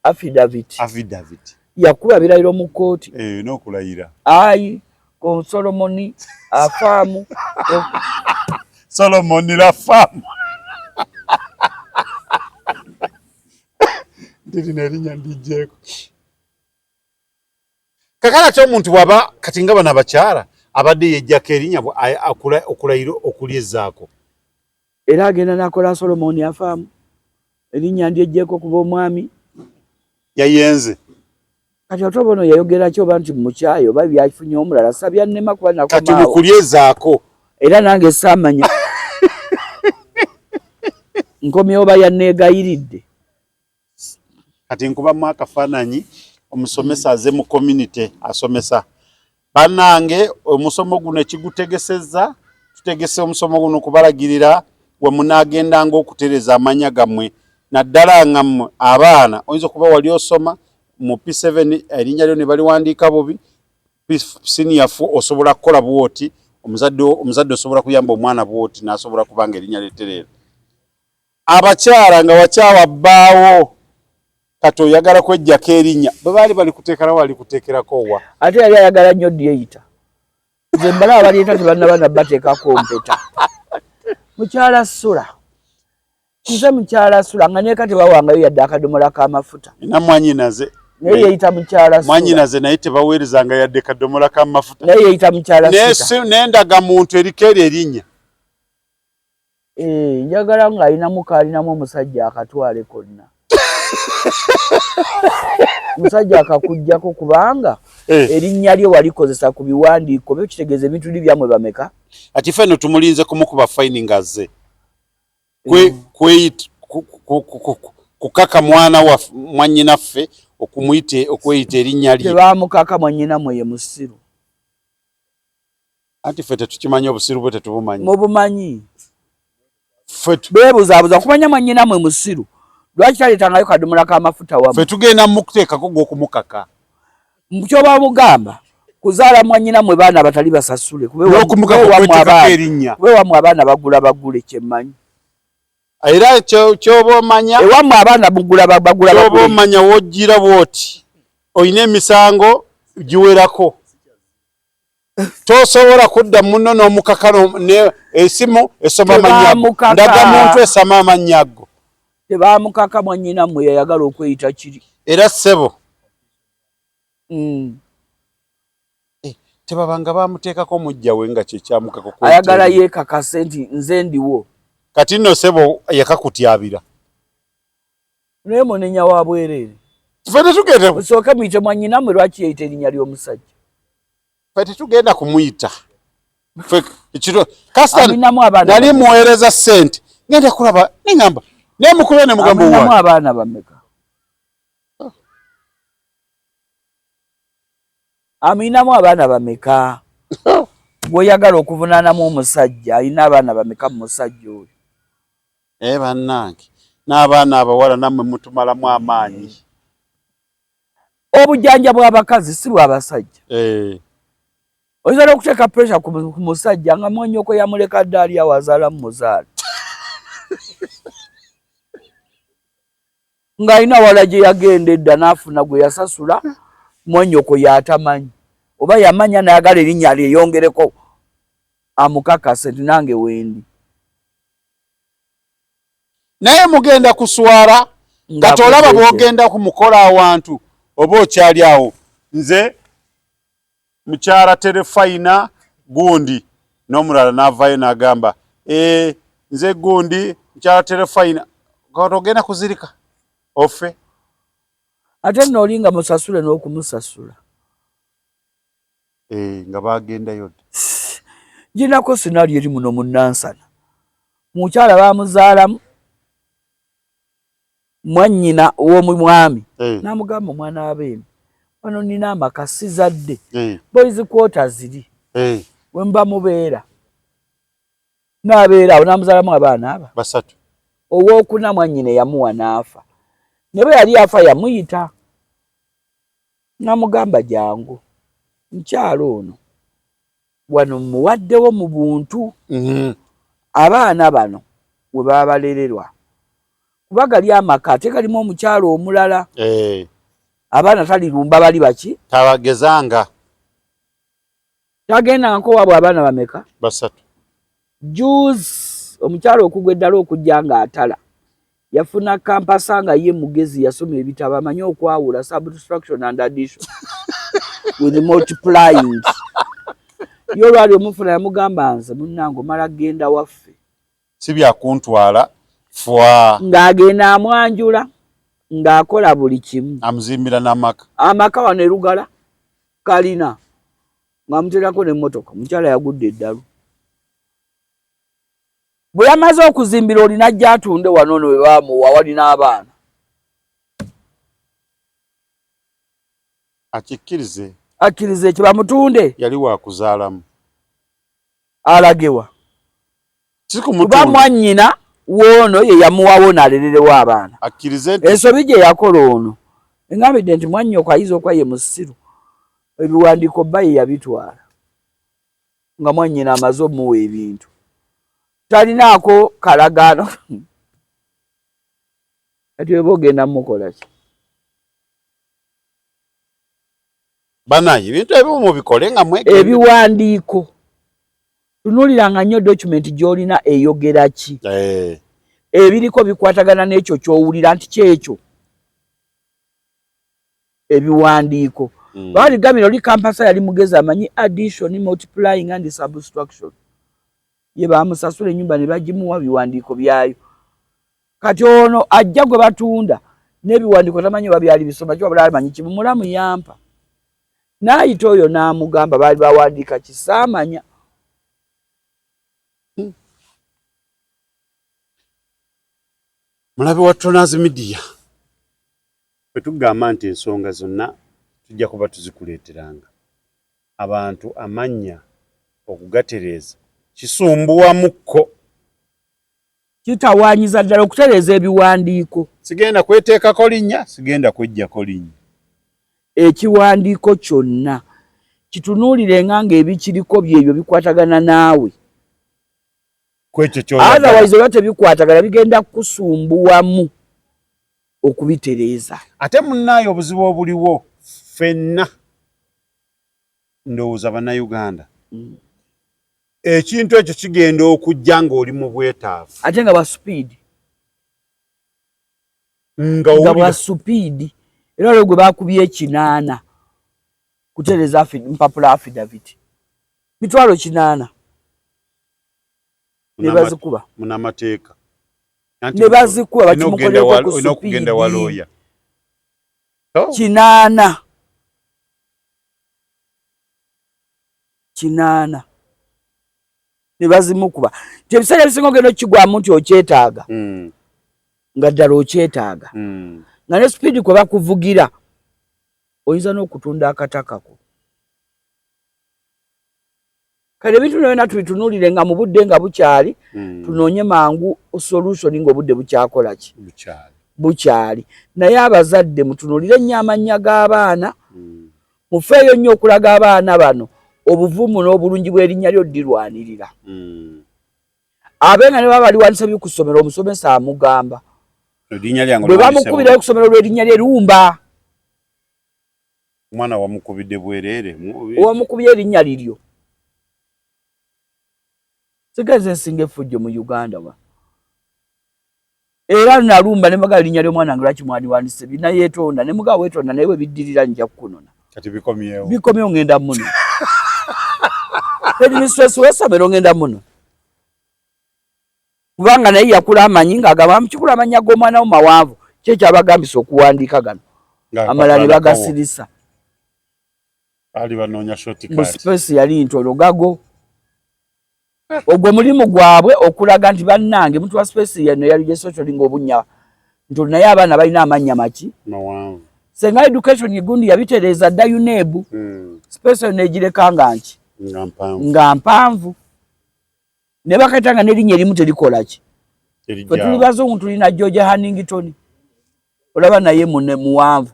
affidavit. Yakuba birayiro mu kkooti. N'okulayira. Ayi ko Solomoni afaamu. Solomoni lafaamu. Ndiri nerinnya ndijjeeko. Kakala ky'omuntu bw'aba kati nga bano abakyala abadde yejjako erinnya okulayiro okulyezaako. Era agenda n'akola Solomoni afaamu. Erinnya ndyejjeeko kuba omwami. Yayenze. Kati otobono yayogera kyoba nti mukyayo oba byafunye omulala sabya nnema kuba nakomaawo. Kati mukulyezaako. Era nange saamanya. Nkomyewo oba yanneegayiridde. Kati nkubamu akafaananyi omusomesa aze mu community asomesa. Bannange omusomo guno ekigutegesezza tutegese omusomo guno kubalagirira we munaagendanga okutereza amanya gammwe naddala ngammwe abaana oyinza okuba wali osoma mu P7 erinnya lyo ne baliwandiika bubi senior 4 osobola kukola bwoti omuzadde osobola kuyamba omwana bwoti n'asobola kubanga erinnya lyetereera. Abakyala nga wakyawa bbaawo kati oyagala kwejjako erinnya bwe baali balikuteekerawo walikuteekerako wa. Ate yali ayagala nnyo dyeyita. Nze mbala abaliyita tebannabana bateekako mpeta. Mukyala Sula. Nze mukyala Sula nga neeka tebawangayo yadde akadomola k'amafuta. Ina mwannyinaze. Naye yeeyita mukyala Sula. Mwannyinaze naye tebaweerezanga yadde kadomola k'amafuta. Naye yeeyita mukyala Sula. N'endaga muntu eriko erinnya. Njagala ng'alinamu kaalinamu omusajja akatwale konna. Musajja akakujjako kubanga erinnya lye walikozesa ku biwandiiko byo kitegeeza ebintu byamwe bameka. Ati fenno tumulinze kumukuba fine ngazze. Kukaka mwana wa mwannyinaffe okweyita erinnya lye. Tebaamukaka mwannyinamwe ye musiru. Ati ffe tetukimanya obusiru bwe tetubumanyi. Mubumanyi. Beebuzaabuza kumanya mwannyinamwe musiru. Lwaki taleetangayo kadomola k'amafuta wamu? Ffe tugenda mukuteekako gw'okumukaka. Kyoba mugamba kuzaala mwannyinamwe baana abatali basasule. Weewamwe abaana bagule kyemmanyi. Era kyoba omanya. Ewamwe abaana bagula. Kyoba omanya wojjira bw'oti. Oyina emisango giwerako. Tosobola kudda muno n'omukaka esimu esoma amannya. Ndaga muntu esama amannya ago. Tebaamukaka mwannyinamwe yayagala okweyita kiri. Era ssebo. Tebabanga bamuteekako mujja we nga kyekyamukaka kweyita. Ayagala yeekakase nti nze ndiwo. Kati nno ssebo yakakutyabira. Naye munenya wa bwereere. Ffe tetugenda. Musooke muyite mwannyinamwe lwaki yeeyita erinnya ly'omusajja. Ffe tetugenda kumuyita. Kasita nali muweereza ssente. Ngenda kulaba nengamba. Naye mukube ne mugamba wa. Aminamu abaana bameka. Aminamu abaana bameka. Bw'oyagala okuvunaanamu omusajja alina abaana bameka mu musajja oyo. Bannange n'abaana abawala nammwe mutumalamu amaanyi. Obujjanja bw'abakazi si bw'abasajja. oyinza okuteeka pressure ku musajja nga mwannyoko yamuleka ddaali awazaala mu muzaala ng'alina wala gye yagenda edda n'afuna gwe yasasula mwannyoko y'atamanyi oba yamanya nayagala erinnya lyeyongereko amukakase nti nange wendi. Naye mugenda kuswala kati olaba bw'ogenda kumukola awantu oba okyali awo. Nze mukyala Terefayina gundi n'omulala n'avaayo n'agamba nze gundi mukyala Terefayina kati ogenda kuzirika ofe. Ate n'oli nga musasule n'okumusasula nga bagendayo dda. ginako sinali eri muno mu Nansana mukyala baamuzaalamu mwannyina ow'omwami n'amugamba omwana w'abeemi wano nina amaka sizadde boys quarters ziri we mba mubeera n'abeera awo n'amuzaalamu abaana aba basatu. owookuna mwannyina yamuwa n'afa ne bwe yali afa yamuyita n'amugamba jangu mukyalo ono wano muwaddewo mu buntu abaana bano we baba balererwa kuba gali amaka ate galimu omukyalo omulala abaana talirumba bali baki tabagezanga tagenda nko wabwe abaana bameka basatu. juice omukyalo okugwa eddala okujja nga atala yafuna kampasa nga ye mugezi yasoma ebitabo amanyi okwawula subtraction and addition with multiplying yo lwali omufuna yamugamba nze munnange omala genda waffe si byakuntwala fwa ng'agenda amwanjula ng'akola buli kimu amuzimbira n'amaka amaka wano erugala kalina ng'amuteerako n'emmotoka omukyala yagudde eddalu bwe yamaze okuzimbira olina ajja atunde wano no we baamuwa wali n'abaana akikkirize akkirize bamutunde yali wakuzaalamu alagewa kuba mwannyina woono ye yamuwawo n'alererewo abaana akkirize nti ensobi gye yakola ono engambidde nti mwannyoko ayiza okuba ye musiru ebiwandiiko bba ye yabitwala nga mwannyina amaze omuwa ebintu talinaako kalagaano ati weba ogenda mukola ki banaye ebintu ebimu mubikole nga mwege ebiwandiiko tunuuliranga nnyo document gy'olina eyogera ki ebiriko bikwatagana n'ekyo ky'owulira nti kyekyo ebiwandiiko baligambira oli kampasa yali mugezi amanyi addition multiplying and subtraction ye bamusasula ennyumba ne bagimuwa biwandiiko byayo kati ono ajja gwe batunda n'ebiwandiiko tamanyi oba byali bisoma ki wabula amanyi kimu mulamu yampa n'ayita oyo n'amugamba baali bawandiika kisaamanya mulabe wa Tronaz Media bwe tugamba nti ensonga zonna tujja kuba tuzikuleeteranga abantu amannya okugatereeza kisumbuwamukko kitawaanyiza ddala okutereeza ebiwandiiko sigenda kweteekako linnya sigenda kwejjako linnya ekiwandiiko kyonna kitunuulire nga ebikiriko byebyo bikwatagana naawe kwekyo otherwise oba tebikwatagana bigenda kusumbuwamu okubitereeza ate munnaayo obuzibu obuliwo ffenna ndowooza bannayuganda ekintu ekyo kigenda okujja ng'oli mu bwetaavu ate nga bwa supiidi nga bwa supiidi era olwo gwe baakubye 8 kutereeza mpapula affidavit mitwalo 8 ne bazikuba munamateeka ne bazikuba bakimukoleko ku supiidi 8 ne bazimukuba tebiseera bisinga ogenda okigwamu nti okyetaaga nga ddala okyetaaga nga ne supiidi kwe bakuvugira oyinza n'okutunda akatakako kale ebintu byonna tubitunuulire nga mu budde nga bukyali tunoonye mangu solution ng'obudde bukyakola ki bukyali naye abazadde mutunuulire nnyo amannya g'abaana mufeeyo nnyo okulaga abaana bano obuvumu n'obulungi bw'erinnya lyo dirwanirira. Abenga ne baba liwanisa by'okusomera omusomesa amugamba. Bwe bamukubira okusomera lw'erinnya lye Lumba. Mwana wamukubidde bwerere. Wamukubye erinnya liryo. Sigeze nsinga effujjo mu Uganda wa. Era na Lumba ne maga erinnya ly'omwana nga lwaki mwaliwanise bina yeetonda ne muga weetonda naye biddirira nja kukunona. Kati bikomyewo. Bikomyewo ngenda muno. Kedi mistress wesomero ngenda muno. Kubanga naye yakula amanyi ng'agamba mukikula amanya g'omwana wo mawanvu kyekyo abagambisa okuwandiika gano. Amalala bagasirisa. Ali banoonya shortcut. Mu space yali ntono gago. Ogwe mulimu gwabwe okulaga nti bannange muntu wa space yano yali je social ng'obunya. Ntono naye abaana balina amanya maki. Mawanvu. Senga education yigundi yabitereza dda UNEB. Space negireka nga nki. Nga mpanvu. Ne bakatanga n'erinnya erimu terikola ki. Ffe tuli bazungu tulina George Hannington. Olaba naye muwanvu.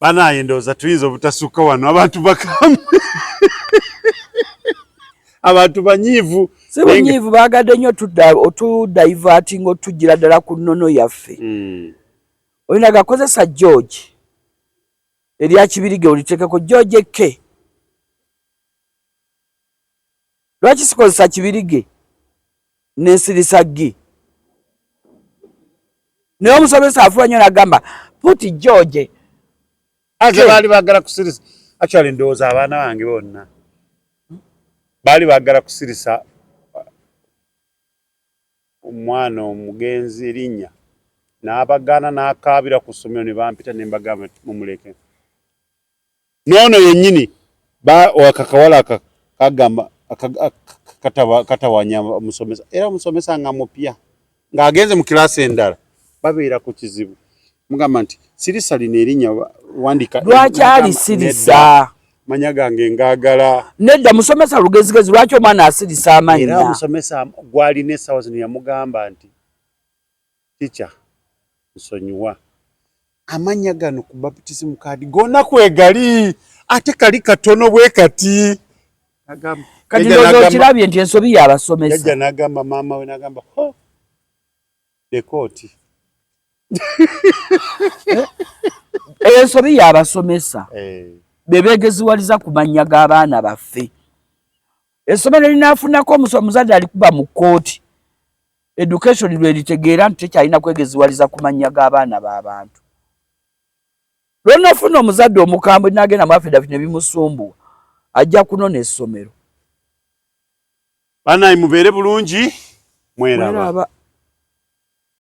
Banaye ndowooza tuyinza obutasuka wano abantu bakamu. Abantu banyiivu. Si banyiivu baagadde nnyo otudaivatinga otugira ddala ku nnono yaffe. Olina gakozesa George. Erya Kibirige olitekeko George K. Lwaki sikozesa Kibirige n'ensirisa G? Naye omusomesa afuba nnyo n'agamba puti George. Ate baali baagala kusirisa. Actually ndowooza abaana bange bonna baali baagala kusirisa omwana omugenzi erinnya n'abagaana n'akaabira ku ssomero ne bampita ne mbagamba mumuleke. N'ono yennyini wakakawala kagamba katawanya omusomesa era omusomesa nga mupya ng'agenze mu kirasi endala babeera ku kizibu. Mugamba nti sirisa lino erinnya wandika. Lwaki ali sirisa? Manya gange ngaagala. Nedda musomesa lugezigezi lwaki omwana asirisa amanya? Era omusomesa gwalina essaawa zino yamugamba nti teacher nsonyiwa amanya gano ku baptism card gonna kwegali ate kali katono bwe kati. Kati ndozo kirabye nti ensobi y'abasomesa. Yajja n'agamba maama we n'agamba ho dekooti. Ensobi y'abasomesa bebegeziwaliza ku mannya g'abaana baffe. Essomero linaafunako omuzadde alikuba mu kkooti education lwe litegeera nti tekyalina kwegeziwaliza ku mannya g'abaana b'abantu. Lw'onoofuna omuzadde omukambwe n'agenda mu affidavit ne bimusumbuwa ajja kunona essomero. Banaye mubeere bulungi mweraba.